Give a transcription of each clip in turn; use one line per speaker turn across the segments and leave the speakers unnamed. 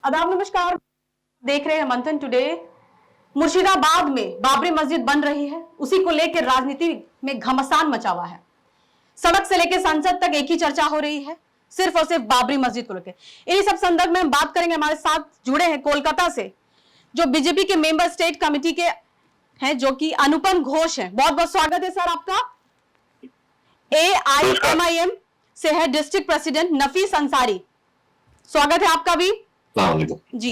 आदाब नमस्कार, देख रहे हैं मंथन टुडे। मुर्शिदाबाद में बाबरी मस्जिद बन रही है, उसी को लेकर राजनीति में घमासान मचा हुआ है। सड़क से लेकर संसद तक एक ही चर्चा हो रही है, सिर्फ और सिर्फ बाबरी मस्जिद को लेकर। इन्हीं सब संदर्भ में हम बात करेंगे। हमारे साथ जुड़े हैं कोलकाता से जो बीजेपी के मेंबर स्टेट कमेटी के हैं, जो कि अनुपम घोष हैं। बहुत बहुत स्वागत है सर आपका। AIMIM से है डिस्ट्रिक्ट प्रेसिडेंट नफीस अंसारी, स्वागत है आपका भी जी।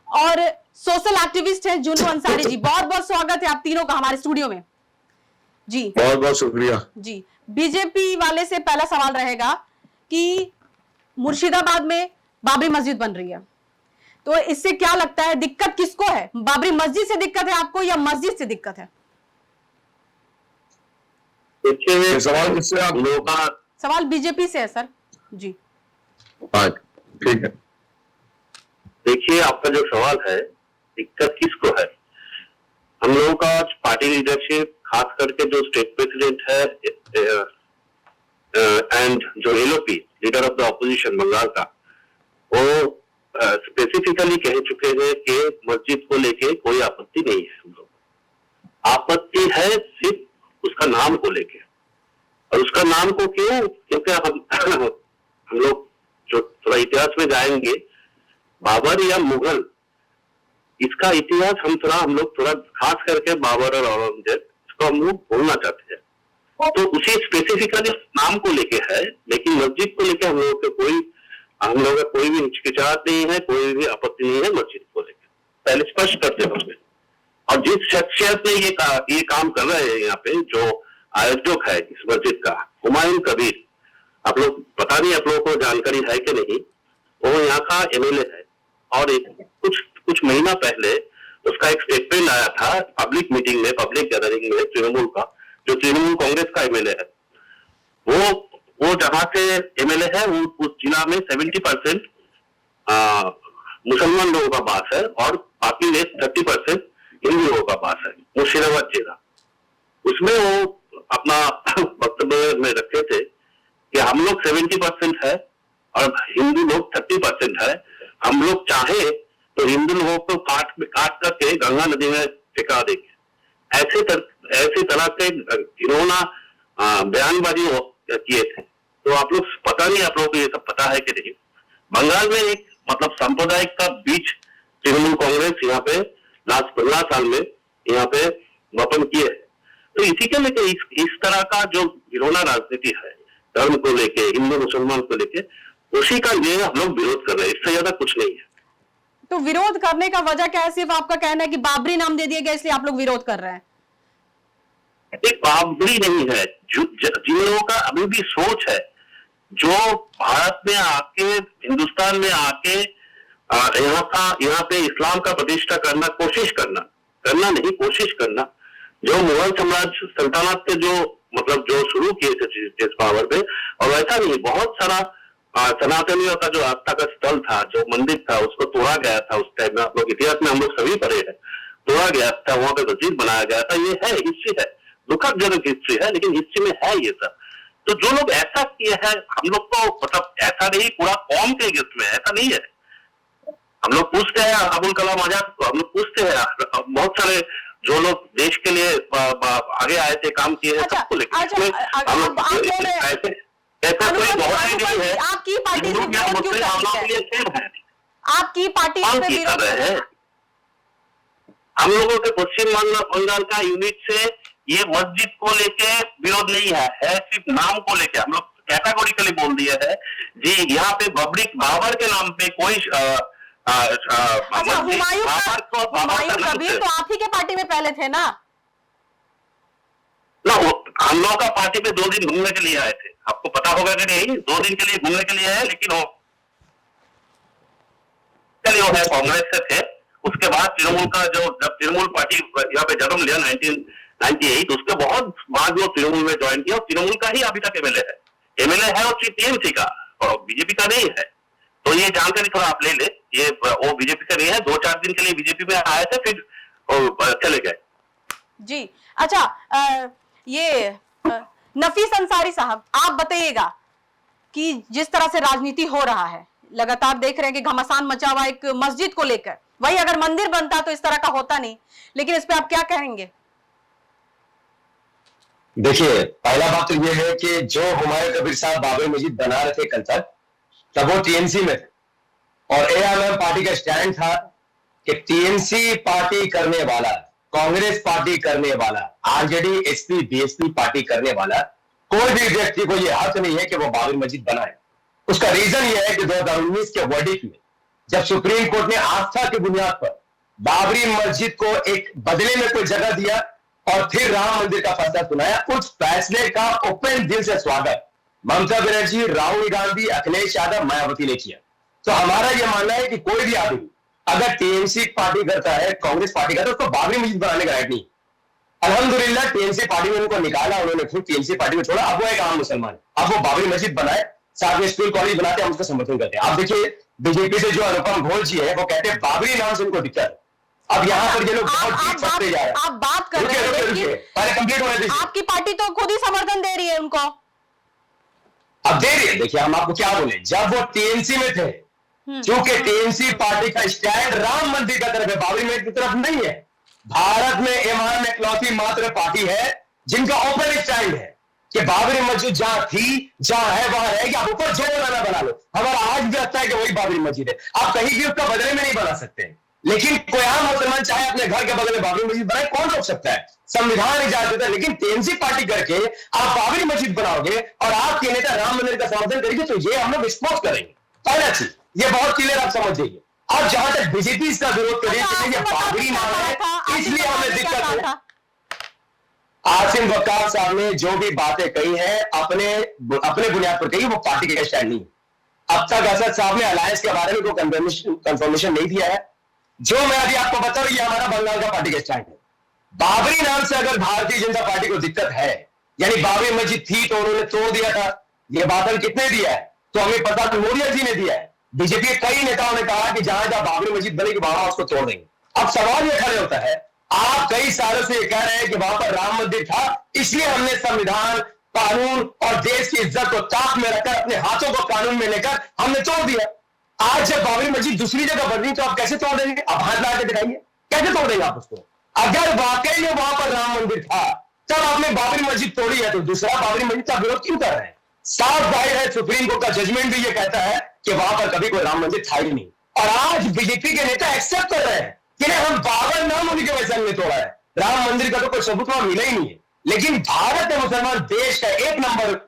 और सोशल एक्टिविस्ट है जुनू अंसारी जी, बहुत बहुत स्वागत है आप तीनों का हमारे स्टूडियो में जी।
बहुत बहुत शुक्रिया
जी। बीजेपी वाले से पहला सवाल रहेगा कि मुर्शिदाबाद में बाबरी मस्जिद बन रही है, तो इससे क्या लगता है दिक्कत किसको है? बाबरी मस्जिद से दिक्कत है आपको या मस्जिद से दिक्कत है?
देखिए सवाल किससे आप लोगों का?
सवाल बीजेपी से है सर जी।
ठीक है,
देखिए आपका जो सवाल है दिक्कत किसको है, हम लोगों का पार्टी लीडरशिप खास करके जो स्टेट प्रेसिडेंट है एंड जो LOP leader of the opposition Bengal का, वो स्पेसिफिकली कह चुके हैं कि मस्जिद को लेके कोई आपत्ति नहीं है। हम लोग आपत्ति है सिर्फ उसका नाम को लेके, और उसका नाम को क्यों? क्योंकि हम लोग जो थोड़ा इतिहास में जाएंगे, बाबर या मुगल, इसका इतिहास हम लोग थोड़ा खास करके बाबर और औरंगजेब, इसको हम लोग बोलना चाहते हैं। तो उसी स्पेसिफिकली नाम को लेके है, लेकिन मस्जिद को लेके हम लोगों का कोई भी हिचकिचाहट नहीं है, कोई भी आपत्ति नहीं है मस्जिद को लेके, पहले स्पष्ट करते हैं। और जिस शख्सियत ने ये काम कर रहे हैं यहाँ पे, जो आयोजक है इस मस्जिद का, हुमायूं कबीर, आप लोग पता नहीं आप लोगों को जानकारी है कि नहीं, वो यहाँ का MLA है। और कुछ महीना पहले उसका एक स्टेटमेंट आया था पब्लिक मीटिंग में, पब्लिक गैदरिंग में, तृणमूल का, जो तृणमूल कांग्रेस का MLA है, वो जहां से MLA है उस जिला में 70% मुसलमान लोगों का बास है और बाकी में 30% हिंदू लोगों का बास है। मुर्शिदाबाद जिला, उसमें वो अपना वक्तव्य में रखे थे कि हम लोग 70% है और हिंदू लोग 30% है। हम लोग चाहे तो हिंदू लोगों को काट करके गंगा नदी में फेंका देंगे। ऐसे तरह के इन्होंने बयानबाजी किए थे। तो आप लोग पता नहीं, आप लोगों को ये सब पता है कि नहीं, बंगाल में एक मतलब सांप्रदायिक का बीच तृणमूल कांग्रेस यहाँ पे लास्ट 15 साल में यहाँ पे वपन किए। तो इसी के लेके इस तरह का जो घिनौना राजनीति है धर्म को लेके, हिंदू मुसलमान को लेके, उसी का ये हम लोग विरोध कर रहे हैं, इससे ज्यादा कुछ नहीं है।
तो विरोध करने का वजह क्या है? सिर्फ आपका कहना है कि बाबरी नाम दे दिया गया इसलिए आप लोग विरोध कर रहे हैं?
एक बाबरी नहीं है, जिन लोगों का अभी भी सोच है, जो भारत में आके, हिंदुस्तान में आके यहाँ पे इस्लाम का प्रतिष्ठा करना, कोशिश करना, जो मुगल साम्राज्य सल्तनत के जो शुरू किए थे जिस पावर पे, और ऐसा नहीं, बहुत सारा सनातनियों का जो आस्था का स्थल था, जो मंदिर था, उसको तोड़ा गया था उस टाइम में। आप लोग इतिहास में हम लोग सभी पढ़े हैं, तोड़ा गया था, वहां पे मस्जिद बनाया गया था। ये है हिस्ट्री है, दुखदजनक हिस्ट्री है, लेकिन हिस्ट्री में है ये सब। तो जो लोग ऐसा किए हैं, हम लोग को मतलब ऐसा नहीं, पूरा कौम के गिफ्ट में ऐसा नहीं है। हम लोग पूछते हैं अबुल कलाम आजाद को, हम लोग पूछते हैं बहुत सारे जो लोग देश के लिए आगे आए थे, काम किए हैं, सबको लेकर
आपकी पार्टी से विरोध क्यों कर रहे हैं?
हम लोगों के पश्चिम बंगाल का यूनिट से ये मस्जिद को लेके विरोध नहीं है सिर्फ नाम को लेके। हम लोग कैटेगोरिकली बोल दिया है जी, यहाँ पे बाबर के नाम पे कोई
हुमायूं कबीर तो आप ही के पार्टी में पहले थे ना?
हम लोगों का पार्टी पे 2 दिन घूमने के लिए आए थे, आपको पता होगा कि नहीं, 2 दिन के लिए घूमने के लिए आए, लेकिन वो है कांग्रेस से थे। उसके बाद तृणमूल का जब तृणमूल पार्टी यहाँ पे जन्म लिया 1998, उसके बहुत बाद वो तृणमूल में ज्वाइन किया, और तृणमूल का ही अभी तक MLA है और TMC का, और बीजेपी का नहीं है। तो ये जानकारी थोड़ा आप ले ले, ये वो बीजेपी का नहीं है। 2-4 दिन के लिए बीजेपी में आए थे, फिर चले गए
जी। अच्छा, ये नफीस अंसारी साहब, आप बताइएगा कि जिस तरह से राजनीति हो रहा है, लगातार देख रहे हैं कि घमासान मचा हुआ एक मस्जिद को लेकर, वही अगर मंदिर बनता तो इस तरह का होता नहीं, लेकिन इस पे आप क्या कहेंगे?
देखिए, पहला बात तो यह है कि जो हुमायूं कबीर साहब बाबरी मस्जिद बना रहे थे कल तक, तब वो टीएमसी में थे और एआईएमआईएम पार्टी का स्टैंड था कि टीएमसी पार्टी करने वाला, कांग्रेस पार्टी करने वाला, आरजेडी एसपी बीएसपी पार्टी करने वाला कोई भी व्यक्ति को यह हक नहीं है कि वो बाबरी मस्जिद बनाए। उसका रीजन यह है कि 2019 के वर्डिक्ट में जब सुप्रीम कोर्ट ने आस्था की बुनियाद पर बाबरी मस्जिद को एक बदले में कोई जगह दिया और फिर राम मंदिर का फैसला सुनाया, उस फैसले का ओपन दिल से स्वागत ममता बनर्जी, राहुल गांधी, अखिलेश यादव, मायावती ने किया। तो हमारा यह मानना है कि कोई भी आदमी अगर टीएमसी पार्टी करता है, कांग्रेस पार्टी करता है, उसको बाबरी मस्जिद बनाने का राइट नहीं। अल्हम्दुलिल्लाह टीएमसी पार्टी में उनको निकाला, उन्होंने खुद टीएमसी पार्टी को छोड़ा, अब वो एक आम मुसलमान, अब वो बाबरी मस्जिद बनाए, साथ में स्कूल कॉलेज बनाते हैं, हम उसका समर्थन करते हैं। आप देखिए बीजेपी से जो अनुपम घोष जी है वो कहते हैं बाबरी नाम से उनको दिक्कत है। अब यहाँ पर ये लोग बहुत जीत सकते जा रहे हैं।
आप बात कर रहे हैं,
पहले कंप्लीट होने दीजिए।
आपकी पार्टी तो खुद ही समर्थन दे रही है उनको।
अब दे रही है, देखिए हम आपको क्या बोले, जब वो टीएमसी में थे, क्योंकि टीएमसी पार्टी का स्टैंड राम मंदिर का तरफ है, बाबरी मस्जिद की तरफ नहीं है। भारत में ईमान में इकलौती मात्र पार्टी है जिनका ओपन स्टैंड है कि बाबरी मस्जिद जहां थी, जहां है वहां रहेगी, आप ऊपर जो बनाना बना लो। हमारा आज भी लगता है कि वही बाबरी मस्जिद है, आप कहीं भी उसका बदले में नहीं बना सकते। लेकिन कोई आम मुसलमान चाहे अपने घर के बगल में बाबरी मस्जिद बनाए, कौन रोक सकता है? संविधान इजाजत देता है। लेकिन टीएमसी पार्टी करके आप बाबरी मस्जिद बनाओगे और आपके नेता राम मंदिर का समर्थन करेंगे तो ये हम लोग एक्सपोज करेंगे। पहला चीज ये बहुत क्लियर आप समझ जाइए। अब जहां तक बीजेपी इसका विरोध कर रही है, ये बाबरी नाम है इसलिए हमें दिक्कत है। आसिम वक्कार साहब ने जो भी बातें कही है अपने बुनियाद पर कही, वो पार्टी का स्टैंड नहीं। अब तक असद साहब ने अलायंस के बारे में कोई कंफर्मेशन नहीं दिया है। जो मैं अभी आपको बता रहा हूं, ये हमारा बंगाल का पार्टी का स्टैंड है। बाबरी नाम से अगर भारतीय जनता पार्टी को दिक्कत है, यानी बाबरी मस्जिद थी तो उन्होंने तोड़ दिया था, ये बादल कितने दिया है? तो हमें पता मोदी जी ने दिया है। बीजेपी के कई नेताओं ने कहा कि जहां जहां बाबरी मस्जिद बनेगी वहां उसको तोड़ देंगे। अब सवाल यह खड़े होता है, आप कई सालों से कह रहे हैं कि वहां पर राम मंदिर था, इसलिए हमने संविधान, कानून और देश की इज्जत को ताक में रखकर अपने हाथों को कानून में लेकर हमने तोड़ दिया। आज जब बाबरी मस्जिद दूसरी जगह बन रही तो आप कैसे तोड़ देंगे? आप हाथ ला के दिखाइए, कैसे तोड़ देंगे आप उसको? अगर वाकई में वहां पर राम मंदिर था तब आपने बाबरी मस्जिद तोड़ी है, तो दूसरा बाबरी मस्जिद का विरोध क्यों कर रहे हैं? साफ जाहिर है, सुप्रीम कोर्ट का जजमेंट भी ये कहता है कि वहां पर कभी कोई राम मंदिर था ही नहीं। और आज बीजेपी के नेता एक्सेप्ट कर रहे हैं कि नहीं, हम बाबर नाम उन्हीं के वैसे हमने तोड़ा है, राम मंदिर का तो कोई सबूत वहां मिला ही नहीं है। लेकिन भारत के मुसलमान देश का एक नंबर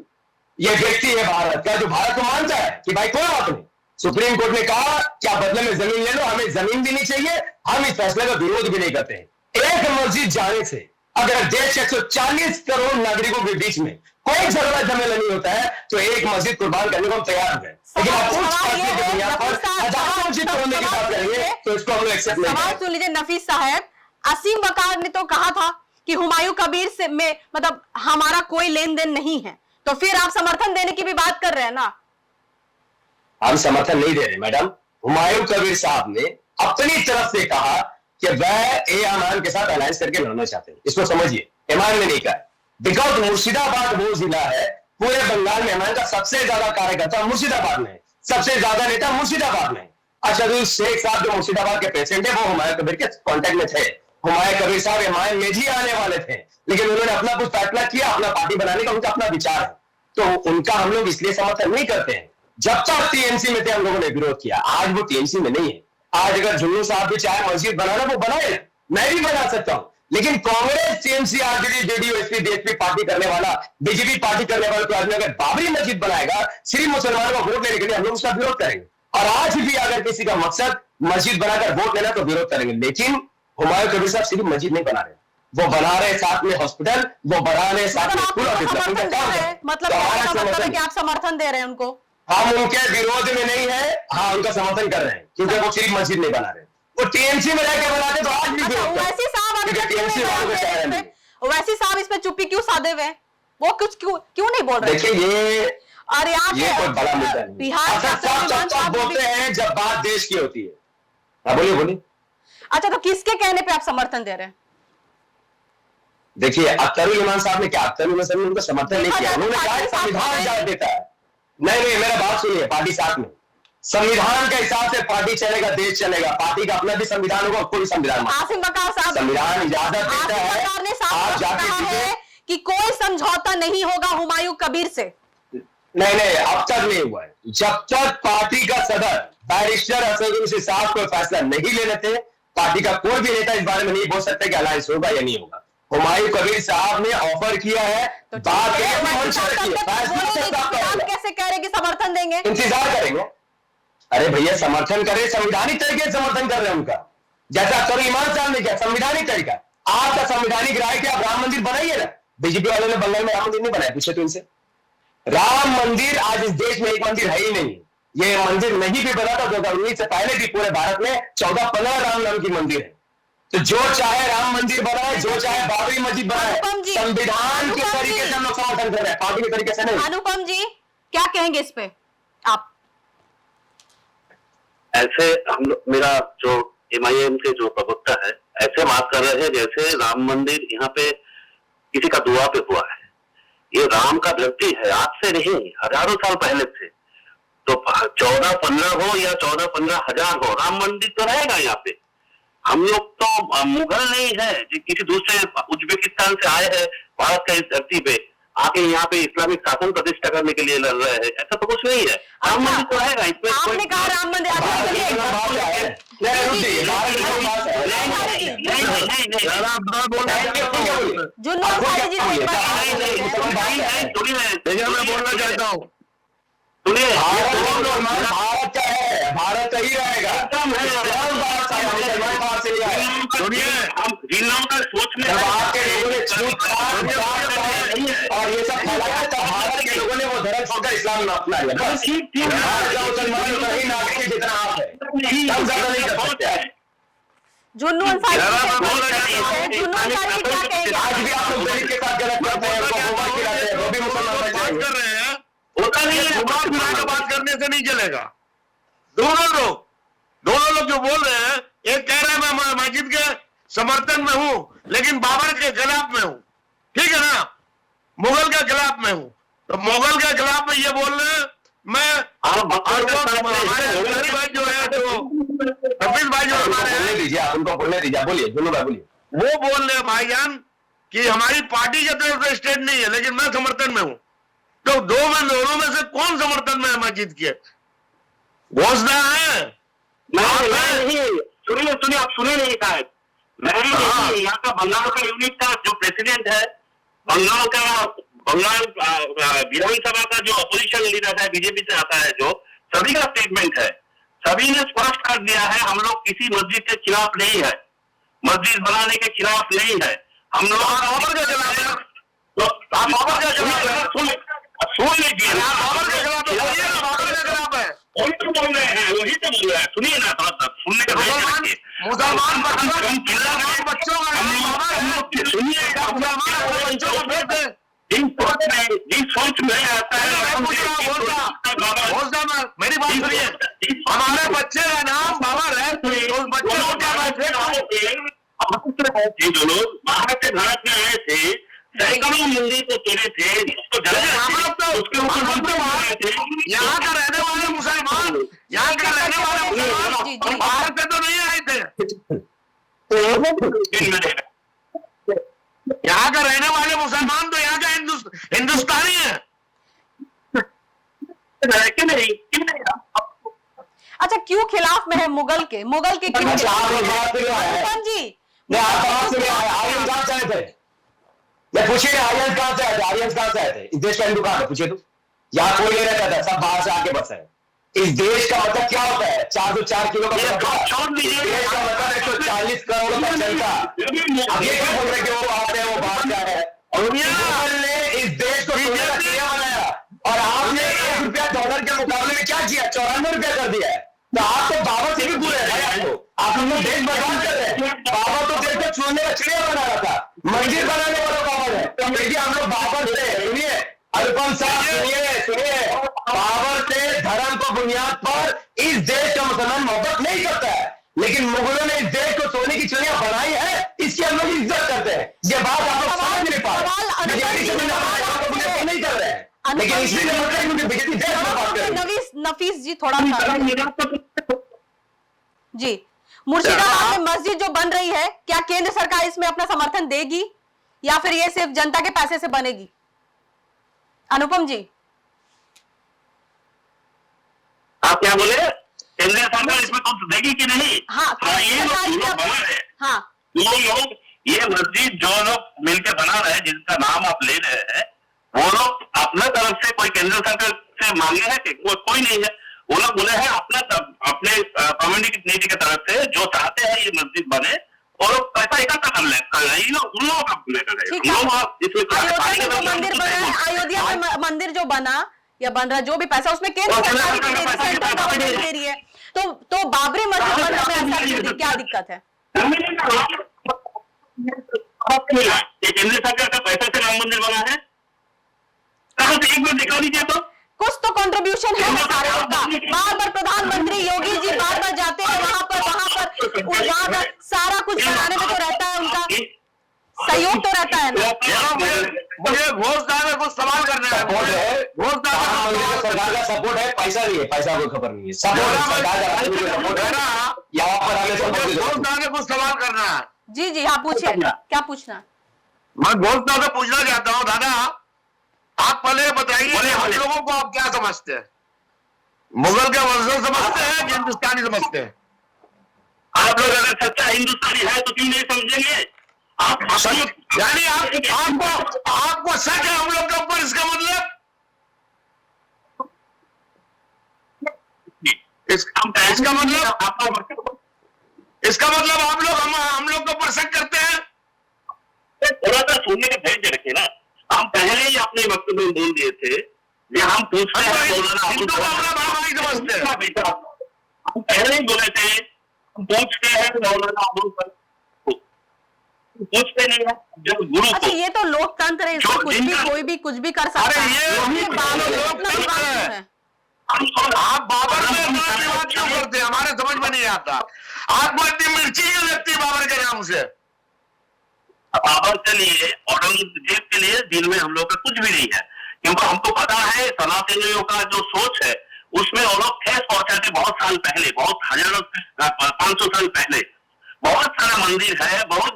ये व्यक्ति है भारत का, जो भारत को मानता है कि भाई कोई बात नहीं, सुप्रीम कोर्ट ने कहा कि आप बदले में जमीन ले लो, हमें जमीन भी नहीं चाहिए, हम इस फैसले का विरोध भी नहीं करते हैं। एक मस्जिद जाने से अगर देश के 140 करोड़ नागरिकों के बीच में कोई झगड़ा झमेला नहीं होता है तो एक मस्जिद कुर्बान करने को हम तैयार हैं। लेकिन आप उस फैसले की बुनियाद पर हजारों मस्जिद तोड़ने की बात करेंगे तो इसको हम लोग एक्सेप्ट नहीं करेंगे।
सुन लीजिए नफीस साहब, असीम वकार ने तो कहा था कि हुमायूं कबीर से में मतलब हमारा कोई लेन देन नहीं है, तो फिर आप समर्थन देने की भी बात कर रहे हैं ना?
हम समर्थन नहीं दे रहे मैडम। हुमायूं कबीर साहब ने अपनी तरफ से कहा कि वह एआईएमआईएम के साथ अलायंस करके लड़ना चाहते हैं, इसको समझिए। ईमान ने नहीं कहा, बिकॉज मुर्शिदाबाद वो जिला है पूरे बंगाल में ईमान का सबसे ज्यादा कार्यकर्ता मुर्शिदाबाद में, सबसे ज्यादा नेता मुर्शिदाबाद में। अशदुल शेख साहब जो मुर्शिदाबाद के प्रेसिडेंट है वो हुमायूं कबीर के कॉन्टेक्ट में थे। हुमायूं कबीर साहब ईमान में जी आने वाले थे, लेकिन उन्होंने अपना कुछ फैसला किया, अपना पार्टी बनाने का उनका अपना विचार है, तो उनका हम लोग इसलिए समर्थन नहीं करते हैं। जब तक टीएमसी में थे हम लोगों ने विरोध किया, आज वो टीएमसी में नहीं है। आज अगर जुल्लू साहब भी चाहे मस्जिद बनाना वो बनाए, मैं भी बना सकता हूं, लेकिन Congress, TMC, RJD, JDU, SP, BSP party करने वाला, बीजेपी पार्टी करने वाले को आदमी अगर बाबरी मस्जिद बनाएगा सिर्फ मुसलमानों को वोट लेने के लिए, हम लोग उसका विरोध करेंगे। और आज भी अगर किसी का मकसद मस्जिद बनाकर वोट लेना तो विरोध करेंगे। लेकिन हुमायूं कबीर साहब सिर्फ मस्जिद नहीं बना रहे, वो बना रहे साथ में हॉस्पिटल, वो बना रहे साथ में स्कूल और डेवलपमेंट का काम है।
मतलब कि आप समर्थन दे रहे हैं उनको?
हम उनके विरोध में नहीं है, हाँ उनका समर्थन कर रहे हैं, क्योंकि वो सिर्फ मस्जिद नहीं बना रहे, वो टीएमसी में रहकर बनाते तो आज भी विरोध
वैसी साहब इस पे चुप्पी क्यों साधे हुए? वो कुछ क्यों नहीं बोल रहे?
देखिए ये
और
कोई बड़ा मुद्दा नहीं।
बिहार
सब बोलते हैं जब बात देश की होती है। हाँ बोलिए।
अच्छा, तो किसके कहने पे आप समर्थन दे रहे हैं?
देखिए अख्तरुल इमान साहब ने क्या, अख्तरुल इमान साहब ने उनका समर्थन नहीं किया, उन्होंने कहा संविधान इजाजत देता है। नहीं मेरा बात सुनिए, पार्टी साथ में संविधान के हिसाब से पार्टी चलेगा, देश चलेगा। पार्टी का अपना भी संविधान होगा, कोई संविधान मानेगा।
आसिम बकार साहब,
संविधान इजाजत देता
आसिम
है,
बकार ने साफ
आप
तौर
जाके
पे कहा
दीजिए।
है कि कोई समझौता नहीं होगा हुमायूं कबीर से।
नहीं, अब तक नहीं हुआ है। जब तक पार्टी का सदर बैरिस्टर असदुद्दीन साहब कोई फैसला नहीं ले लेते, पार्टी का कोई भी नेता इस बारे में नहीं बोल सकता कि अलायंस होगा या नहीं होगा। हुमायूं कबीर साहब ने ऑफर किया है,
तो
बात
ठीक है,
है,
हुमायूं साहब
फैसला
आप कैसे कह रहे कि समर्थन देंगे?
इंतजार करेंगे। अरे भैया, समर्थन करें, संवैधानिक तरीके से समर्थन कर रहे हैं उनका, जैसा अख्तर ईमान साहब ने किया, संवैधानिक तरीका। आपका संवैधानिक राय कि आप राम मंदिर बनाइए ना। बीजेपी वालों ने बंगाल में राम मंदिर नहीं बनाया, पूछे तो इनसे। राम मंदिर आज इस देश में एक मंदिर है ही नहीं। ये मंदिर नहीं भी बना था 2019 से पहले भी पूरे भारत में 14-15 राम नाम की मंदिर है। तो जो चाहे राम मंदिर बनाए, जो चाहे बाबरी मस्जिद बनाए,
अनुपम जी,
संविधान के
अनुपम
तरीके
जी।
से हम लोग समर्थन कर रहे हैं, पार्टी के तरीके से नहीं।
अनुपम जी क्या कहेंगे इस पे आप?
ऐसे हम लोग, मेरा जो MIM के जो प्रवक्ता है ऐसे बात कर रहे हैं जैसे राम मंदिर यहाँ पे किसी का दुआ पे हुआ है। ये राम का धरती है, आज से नहीं, हजारों साल पहले से। तो 14-15 हो या 14-15,000 हो, राम मंदिर तो रहेगा यहाँ पे। हम लोग तो मुगल नहीं है जो किसी दूसरे उज्बेकिस्तान से आए हैं भारत का इस धरती पे आके यहाँ पे इस्लामिक शासन प्रतिष्ठा करने के लिए लड़ रहे हैं, ऐसा तो कुछ नहीं है। राम मंदिर तो रहेगा इसमें।
आपने कहा राम मंदिर, जुन्नू अंसारी जी से एक बार
मैं बोलना चाहता हूँ,
सुनिए,
भारत का है, भारत का ही रहेगा।
सुनिए, हम जिन लोगों का सोच में
जब आपके लोगों ने और ये सब फैलाया, तो भारत के लोगों ने वो धर्म छोड़कर इस्लाम में अपना लिया। बस मुसलमान नहीं नागरिक है जितना आप है, हम ज्यादा नहीं कर सकते।
जुन्नू अंसारी जुन्नू अंसारी क्या कहेंगे?
आज भी आप लोग दलित के साथ गलत करते हैं, उनको मोबाइल खिलाते हैं, वो भी मुसलमान बन जाएंगे।
कर रहे हैं,
होता नहीं है।
बात करने से नहीं चलेगा। दोनों लोग जो बोल रहे हैं, एक कह रहे हैं मैं मस्जिद के समर्थन में हूं लेकिन बाबर के खिलाफ में हूं, ठीक है ना, मुगल के खिलाफ में हूं। तो मुगल के खिलाफ में ये बोल रहे हैं मैं, हमारे भाई जो है जो कपिल भाई जो हमारे हैं,
बोलने दीजिए, आप उनको बोलने दीजिए, बोलिए जुन्नू भाई बोलिए।
वो बोल रहे हैं भाईजान कि हमारी पार्टी के तरफ से स्टेट नहीं है लेकिन मैं समर्थन में हूं। तो दोनों में से कौन समर्थन में है मस्जिद के? घोषणा है।
सुनिए, आप सुने नहीं शायद। मैं यहाँ का बंगाल का यूनिट का जो प्रेसिडेंट है, बंगाल विधानसभा का जो अपोजिशन लीडर है, बीजेपी से आता है, जो सभी का स्टेटमेंट है, सभी ने स्पष्ट कर दिया है हम लोग किसी मस्जिद के खिलाफ नहीं है, मस्जिद बनाने के खिलाफ नहीं है। हम लोग बाबर के खिलाफ है। सुन लीजिए, बाबर के खिलाफ है, वही तो बोल रहे हैं। सुनिए ना, सुनने का
मुसलमान बच्चों
जिस सोच में आता है,
मेरी बात सुनिए, हमारे बच्चे का नाम बाबर है, तो उस बच्चे को क्या
ये जो लोग बाहर से भारत में आए थे, सैकड़ों मंदिर को तोड़े थे, उसके ऊपर
यहाँ का रहने वाले मुसलमान, यहाँ का रहने वाले मुसलमान बाहर से तो नहीं आए थे। यहाँ का रहने वाले मुसलमान तो यहाँ का हिंदुस्तानी है।
अच्छा, क्यों खिलाफ में है मुगल के? क्यों अनुपम जी?
आर्यन कहां से आए थे? मैं पूछिए, आर्यन कहां से आए थे? आर्यन कहां से आए थे? इस देश का हिंदू कहां है? पूछिए तो। यहाँ कोई नहीं रहता था, सब बाहर से आके बसे हैं। इस देश का मतलब क्या होता है? 404 किलो का देश का मतलब 140 करोड़ का जनता। अब ये क्यों बोल रहे कि वो आते हैं, वो बाहर से आए हैं? और मुगल ने इस देश को सोने का चिड़िया बनाया और आपने $1 के मुकाबले में क्या किया? 94 रुपया कर दिया है। तो आप तो बाबर से भी बुरे हैं आपको, आप लोग देश बर्बाद कर रहे हैं। बाबर तो देश को सोने का चिड़िया बना रहा था, मंदिर बनाने वाला बाबर है। तो देखिए हम लोग बाबर से, सुनिए अनुपम साहब, सुनिए, बाबर से धर्म को बुनियाद पर इस देश का मुसलमान मोहब्बत नहीं करता है, लेकिन मुगलों ने इस देश को सोने की चिड़िया बनाई है, इसकी हम लोग इज्जत करते हैं। ये बात आप लोग समझ नहीं पा रहे, नहीं कर रहे हैं, लेकिन इसलिए बीजेपी देश में बात कर रहे हैं।
नफीस जी थोड़ा सा जी, मुर्शिदाबाद में मस्जिद जो बन रही है, क्या केंद्र सरकार इसमें अपना समर्थन देगी या फिर ये सिर्फ जनता के पैसे से बनेगी? अनुपम जी,
आप क्या बोले? केंद्र सरकार इसमें कुछ देगी कि नहीं?
हाँ,
ये लोग बना रहे,
हाँ,
ये मस्जिद जो लोग मिलकर बना रहे हैं, जिनका नाम आप ले रहे हैं, वो लोग अपना तरफ से कोई केंद्र सरकार से मांगे हैं कि कोई नहीं है। वो लोग बोले हैं अपने कम्युनिटी की तरफ से जो चाहते हैं ये मस्जिद बने, वो लोग पैसा इकट्ठा कर ले, उन लोगों का
अयोध्या में मंदिर जो बना या बन रहा, जो भी पैसा उसमें केंद्र सरकार दे रही है, सेंट्रल गवर्नमेंट दे रही है, तो बाबरी मस्जिद बनने में ऐसा क्या दिक्कत है?
केंद्र सरकार का पैसा से राम मंदिर बना है, कहाँ से एक बार दिखा दीजिए तो।
कुछ तो कंट्रीब्यूशन है सारे लोग का। बार बार प्रधानमंत्री योगी जी बार बार जाते हैं वहां पर सारा कुछ बनाने में तो रहता है, उनका सहयोग तो रहता है ना।
मुझे घोषणा में कुछ सवाल करना है।
सपोर्ट है,
घोषणा
सरकार का सपोर्ट है, पैसा नहीं है, पैसा कोई खबर नहीं है, सपोर्ट सरकार का सपोर्ट है ना। यहाँ पर हमें
घोषणा में कुछ सवाल करना है।
जी जी, हाँ पूछिए, क्या पूछना?
मैं घोषणा से पूछना चाहता हूँ, दादा आप पहले बताइए हम लोगों को आप क्या समझते हैं? मुगल के वंशज समझते हैं, हिंदुस्तानी समझते हैं?
आप लोग अगर सच्चा हिंदुस्तानी है तो क्यों नहीं समझेंगे?
यानी आपको शक है हम लोग के ऊपर, इसका मतलब इसका मतलब आप लोग हम लोग के ऊपर शक करते हैं।
थोड़ा सा सुनने के धैर्य रखे ना। हम पहले ही अपने वक्तव्य में बोल दिए थे कि हम पूछते हैं,
हिंदू को अपना भाई समझते हैं।
हम पहले ही बोले थे हम पूछते हैं मौलाना अबुल पर, पूछते नहीं है जब गुरु।
अच्छा, ये तो लोकतंत्र है, इसमें कोई भी कुछ भी कर सकता है।
आप बाबर से विवाद क्यों करते हैं? हमारे समझ में नहीं आता। आप इतनी मिर्ची क्यों लगती है बाबर के नाम से?
बाबर के लिए, औरंगजेब के लिए दिल में हम लोग का कुछ भी नहीं है, क्योंकि हमको पता है सनातनियों का जो सोच है उसमें वो लोग ठेस पहुंचाते बहुत साल पहले, बहुत हजारों 500 साल पहले। बहुत सारा मंदिर है, बहुत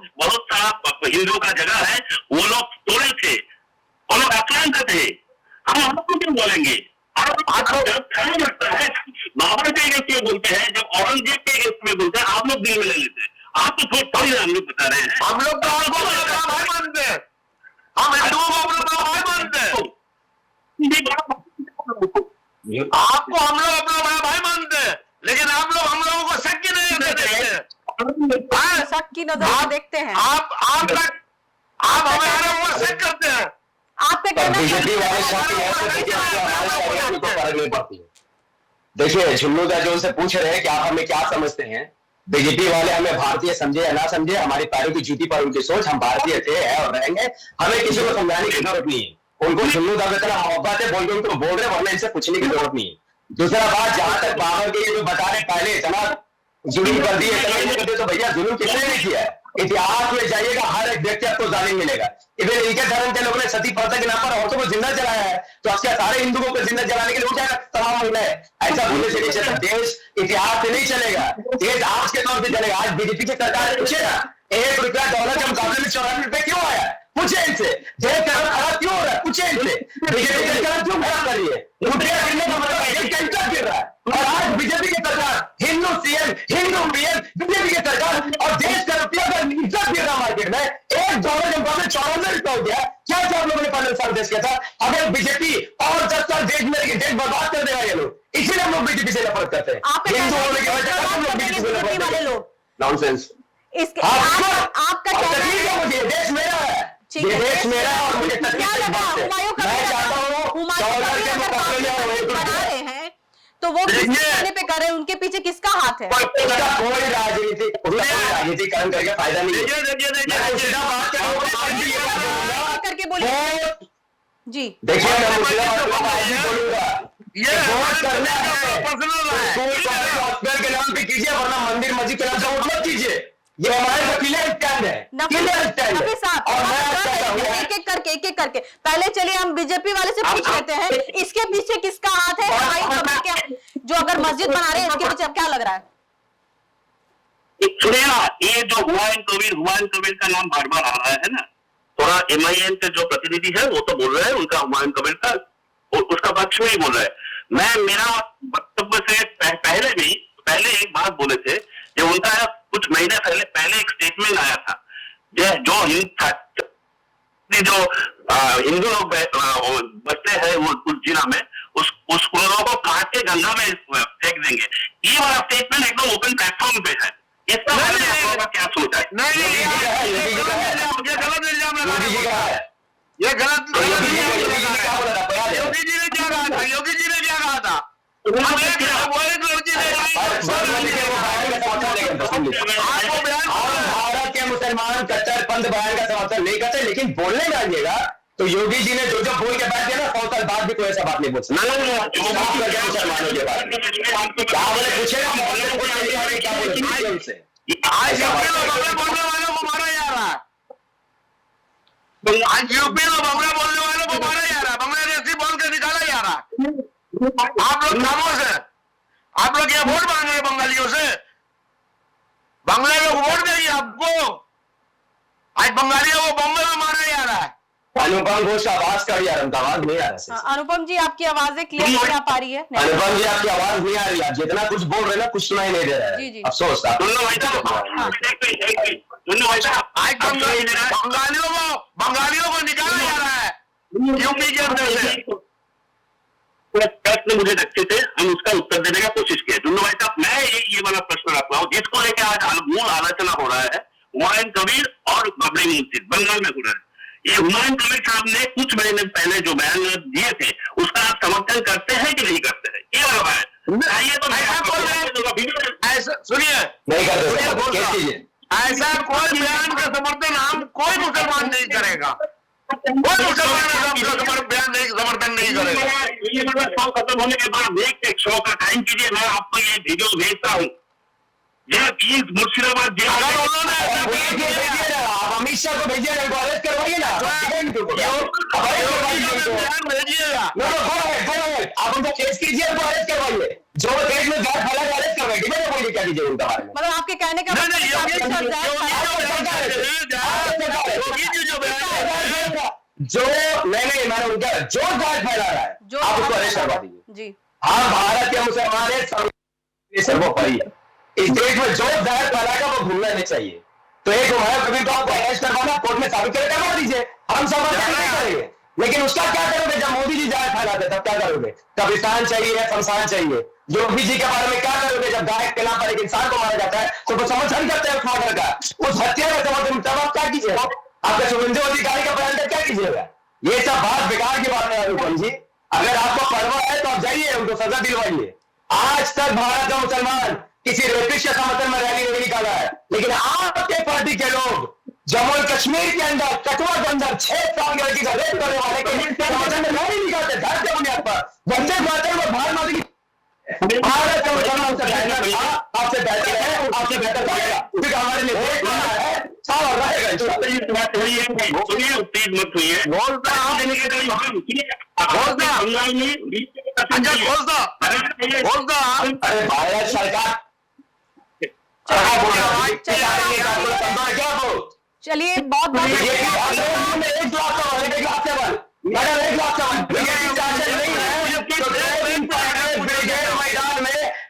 सारा हिंदुओं का जगह है, वो लोग तोड़े थे, वो लोग आक्रांत थे। हम आपको क्यों बोलेंगे? लगता है बाबर के अगेंस्ट में बोलते हैं, जब औरंगजेब के अगेंस्ट में बोलते हैं, आप लोग दिल में ले लेते हैं। आप तो थोड़ी हम लोग बता रहे हैं,
हम लोग तो आपको अपना भाई मानते हैं, हम हिंदुओं को अपना भाई मानते हैं। आपको हम लोग अपना भाई मानते हैं, लेकिन आप लोग हम लोगों को शक की नजर देखते हैं।
शक की नजर से देखते हैं।
आप हमारे ऊपर शक करते हैं।
आपका कहना
बीजेपी वाले फर्क नहीं पड़ती है। देखिए झुन्नूदा जो उनसे पूछ रहे हैं कि आप हमें क्या समझते हैं, बीजेपी वाले हमें भारतीय समझे या ना समझे, हमारी पैरों की जूती पर उनकी सोच, हम भारतीय थे, हैं और रहेंगे, हमें किसी को समझाने की जरूरत नहीं है। उनको झुन्नूदा की तरह मोहब्बत है बोल के उनको बोल रहे, वरना इनसे पूछने की जरूरत नहीं है। दूसरा बात, जहां तक बाबर के जो बता रहे पहले इतना जुल्म कर दिए, इतना कर दिए, तो भैया जुल्म किसने नहीं किया है? इतिहास में जाइएगा, हर एक व्यक्ति आपको जालिम मिलेगा। इवन इनके धर्म के लोगों ने सती प्रथा के नाम पर औरतों को जिंदा जलाया है, तो आज क्या सारे हिंदुओं को जिंदा जलाने के लिए उठाएगा तमाम महिलाएं? ऐसा बोलने से नहीं चलता। देश इतिहास से नहीं चलेगा, देश आज के तौर पर चलेगा। आज बीजेपी की सरकार पूछेगा $1 के मुकाबले में 94 रुपए क्यों आया? पूछे इनसे। देश का खराब क्यों हो रहा है? पूछे इनसे। बीजेपी की सरकार क्यों खराब कर रही है? रुपया गिरने का मतलब कैंसर गिर रहा है, और आज बीजेपी की सरकार, Hindu CM, Hindu PM, BJP की सरकार, और देश का रुपया अगर इज्जत गिर रहा मार्केट में, $1 के मुकाबले 94 रुपया हो गया। क्या आप लोगों ने 15 साल देश किया था? अगर बीजेपी और 10 साल देश में देश बर्बाद कर देगा ये लोग, इसीलिए हम लोग बीजेपी से नफरत करते हैं। हिंदू होने की वजह से हम लोग बीजेपी से नफरत करते हैं। नॉनसेंस।
आपका
मुझे देश मेरा है, ये देश मेरा है, और मुझे
क्या लगा हुमायूं कबीर
मैं चाहता हूँ
तो वो किस कहने पे कर रहे हैं? उनके पीछे किसका हाथ है?
उसका कोई राजनीतिकरण करके फायदा नहीं
करके बोलिए जी।
देखिए मैं बोलूंगा, ये वोट करना है स्कूल के नाम पे कीजिए, वरना मंदिर मस्जिद के नाम से वोट मत कीजिए। ये हमारे क्लियर स्टैंड है, क्लियर स्टैंड है।
नफी साहब,
और मैं आज कहता हूं
एक एक करके पहले चलिए हम बीजेपी वाले से पूछ लेते हैं, इसके पीछे किसका हाथ है? हुमायूं कबीर के जो अगर मस्जिद बना रहे हैं इसके पीछे क्या लग रहा है?
सुनिए ना, ये जो हुमायूं कबीर का नाम बार बार आ रहा है ना, थोड़ा MIN के जो प्रतिनिधि है वो तो बोल रहे हैं उनका हुमायूं कबीर का उसका पक्ष में ही बोल रहे हैं। मैं मेरा वक्तव्य से पहले एक बात बोले थे कि उनका कुछ महीने पहले एक स्टेटमेंट आया था जो हिंदू लोग बसते हैं वो उस जिला में उस लोगों को काट के गंगा में फेंक देंगे। ये वाला स्टेटमेंट एकदम ओपन प्लेटफॉर्म पे है। इसका क्या सोच है?
नहीं, ये गलत इल्जाम लगा रहे हैं। ये गलत योगी जी ने क्या कहा था? योगी जी ने क्या कहा था? वो एक लड़की
भारत के मुसलमान कट्टरपंथ बयान का समर्थन नहीं करते, लेकिन बोलने में आइएगा तो योगी जी ने जो बोल के बैठ गया ना, 100 साल बाद भी कोई ऐसा बात नहीं बोल सकता। मुसलमानों के बारे में क्या बोले पूछेगा, क्या बोले उनसे?
आज यूपी में बमला बोलने वालों को मारा जा रहा है। आज यूपी में बमला बोलने वालों को मारा जा रहा है, बांग्लादेशी बोल के निकाला जा रहा है। आप लोग खामोश हैं। आप लोग ये वोट मांग रहे हैं बंगालियों से। बंगाली लोग वोट देंगे आपको। आज बंगालियों को बम्बई में मारा जा रहा है।
अनुपम घोष आवाज का यार, उनका आवाज नहीं आ रहा है।
अनुपम जी आपकी आवाजें क्लियर नहीं आ पा रही है।
अनुपम जी आपकी आवाज नहीं आ रही है, जितना कुछ बोल रहे हैं ना कुछ सुनाई नहीं दे रहा
जी, जी।
है। अफसोस
आज बंगालियों को निकाला जा रहा है यूपी के अंदर से।
प्रश्न मुझे रखे थे, हम उसका उत्तर देने का कोशिश किए। दुन्नू भाई साहब, मैं ये वाला प्रश्न रखता हूँ जिसको लेकर आज मूल आलोचना हो रहा है, हुमायूं कबीर और बाबरी मस्जिद बंगाल में हो रहा है। ये हुमायूं कबीर साहब ने कुछ महीने पहले जो बयान दिए थे उसका आप समर्थन करते हैं कि नहीं करते हैं? ये वाला है। ये तो
ऐसा सुनिए,
नहीं करते,
ऐसा कोई बयान का समर्थन हम कोई मुसलमान नहीं करेगा। कोई मुसलमान बयान नहीं समर्थन नहीं करेगा।
ये मतलब शो खत्म होने के बाद एक शो का टाइम कीजिए, मैं आपको ये वीडियो भेजता हूँ। ये प्लीज मुर्शिदाबाद
अगर उन्होंने
अमित शाह को भेजिए, अरेस्ट करवाइए ना,
भेजिएगा।
आप उनको केस कीजिए, उनको अरेस्ट करवाइए। जो देश में जहर फैला है अरेस्ट करवाइए। मैं बोलिए क्या कीजिए उनका बारे में।
मतलब आपके कहने का
जो मैंने उनका जो जहर फैला रहा है आप उसको अरेस्ट करवा दीजिए
जी।
हम भारत के मुसलमान है, सर्वोपरि है। इस देश में जो जहर फैलाएगा वो भूलना नहीं चाहिए। तो एक हुमायूं कबीर को आपको अरेस्ट करवाना, कोर्ट में साबित करके करवा दीजिए, हम समर्थन नहीं करेंगे। लेकिन उसका क्या करोगे जब मोदी जी जहर फैलाते तब क्या करोगे? कब्रिस्तान चाहिए, शमशान चाहिए। योगी जी के बारे में क्या करोगे जब गाय के नाम पर एक इंसान को मारा जाता है तो वो समर्थन करते हैं उस मर्डर का, उस हत्या का समर्थन, तब आप क्या कीजिएगा? आपके शुभेंदु अधिकारी का बयान क्या कीजिएगा? ये सब बात बेकार की बात है अनुपम जी। अगर आपको परवाह है तो आप जाइए, उनको सजा दिलवाइए। आज तक भारत का मुसलमान किसी रेपिस्ट के समर्थन में रैली नहीं निकाला है, लेकिन आपके पार्टी के लोग जम्मू और कश्मीर के अंदर, कठुआ के अंदर 6 साल की लड़की का रेप करने वाले के समर्थन में रैली निकालते धर्म के बुनियाद पर। वंदे मातरम और भारत माता की भारत का मुसलमान से बेहतर था, आपसे बेहतर है, आपसे बेहतर बनेगा, क्योंकि हमारे लिए देश बना है, सारा रहेगा।
सुनिए, उत्तेज मत हुई है।
बोलता
अरे भारत सरकार
चलिए बहुत
मैदान में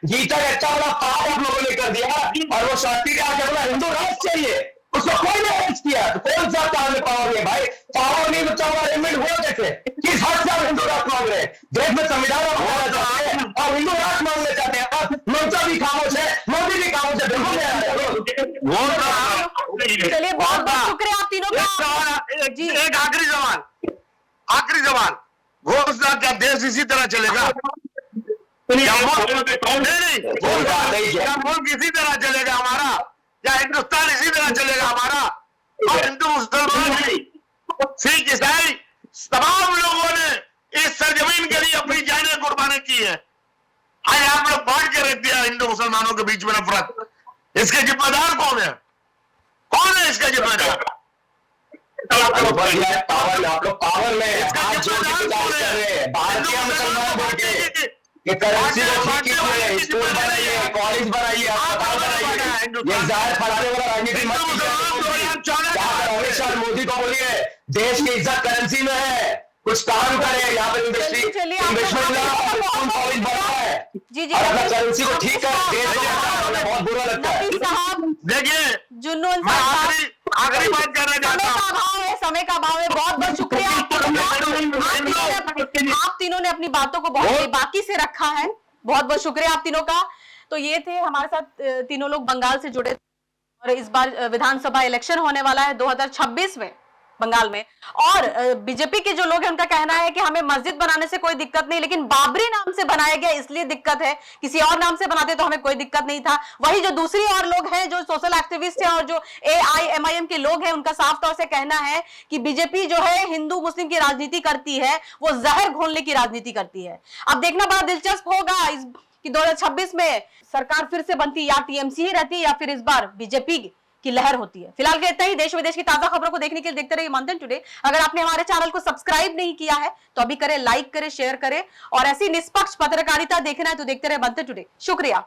गीता का अच्छा वाला पाठ आप लोगों ने कर दिया और वो शक्ति का आगे बोला हिंदू राष्ट्र चाहिए, उसको कोई नहीं अरेस्ट किया। तो कौन सा पावर में पावर है भाई? पावर नहीं बचा हुआ अरेंजमेंट हुआ कैसे? किस हद से आप हिंदू राष्ट्र मांग रहे हैं? देश में संविधान बनाना चाहते हैं और हिंदू राष्ट्र मांगना चाहते हैं। आप ममता भी खामोश है, मोदी भी खामोश है, बिल्कुल नहीं आ रहे।
चलिए बहुत बहुत शुक्रिया आप तीनों का। जी
एक आखिरी सवाल, घोषणा क्या देश इसी तरह चलेगा? क्या मुल्क इसी तरह चलेगा हमारा? या हिंदुस्तान इसी तरह चलेगा हमारा? और हिंदू मुसलमान सिख ईसाई तमाम लोगों ने इस सरजमीन के लिए अपनी जानें कुर्बानी की है। आज आप लोग बांट के रख दिया हिंदू मुसलमानों के बीच में नफरत। इसके जिम्मेदार कौन है? इसका जिम्मेदार?
पावर, आप लोग पावर में
इसका
हाथ जोड़ के
जिम्मेदार
गुजारिश
कौन
कर
है?
रहे हैं, भारतीय मुसलमान बोल के कि करेंसी को ठीक कीजिए, स्कूल बनाइए, कॉलेज बनाइए, अस्पताल बनाइए। ये जाहिर फैलाने वाला राजनीति मत कीजिए। जाकर अमित शाह मोदी को बोलिए देश की इज्जत करेंसी में है, कुछ काम करे, यहाँ पे इन्वेस्टमेंट कॉलेज बना है
जी जी
और अपना करेंसी को ठीक कर, देश को हमें बहुत बुरा लगता है।
नबी साहब,
देखिए,
जुन्नून
मैं
साहब,
आखिरी बात करना चाहता हूँ।
समय का अभाव है। बहुत बहुत शुक्रिया आप तीनों ने अपनी बातों को बहुत बेबाकी से रखा है। बहुत बहुत शुक्रिया आप तीनों का। तो ये थे हमारे साथ तीनों लोग बंगाल से जुड़े और इस बार विधानसभा इलेक्शन होने वाला है 2026 में बंगाल में। और बीजेपी के जो लोग हैं उनका कहना है कि हमें मस्जिद बनाने से कोई दिक्कत नहीं, लेकिन बाबरी नाम से बनाया गया इसलिए दिक्कत है, किसी और नाम से बनाते तो हमें कोई दिक्कत नहीं था। वही जो दूसरी और लोग हैं जो सोशल एक्टिविस्ट हैं और जो AIMIM के लोग हैं, उनका साफ तौर से कहना है कि बीजेपी जो है हिंदू मुस्लिम की राजनीति करती है, वो जहर घोलने की राजनीति करती है। अब देखना बड़ा दिलचस्प होगा इस कि 2026 में सरकार फिर से बनती या TMC ही रहती है या फिर इस बार बीजेपी की लहर होती है। फिलहाल के इतना ही। देश विदेश की ताजा खबरों को देखने के लिए देखते रहिए मंथन टुडे। अगर आपने हमारे चैनल को सब्सक्राइब नहीं किया है तो अभी करें, लाइक करें, शेयर करें और ऐसी निष्पक्ष पत्रकारिता देखना है तो देखते रहे मंथन टुडे। शुक्रिया।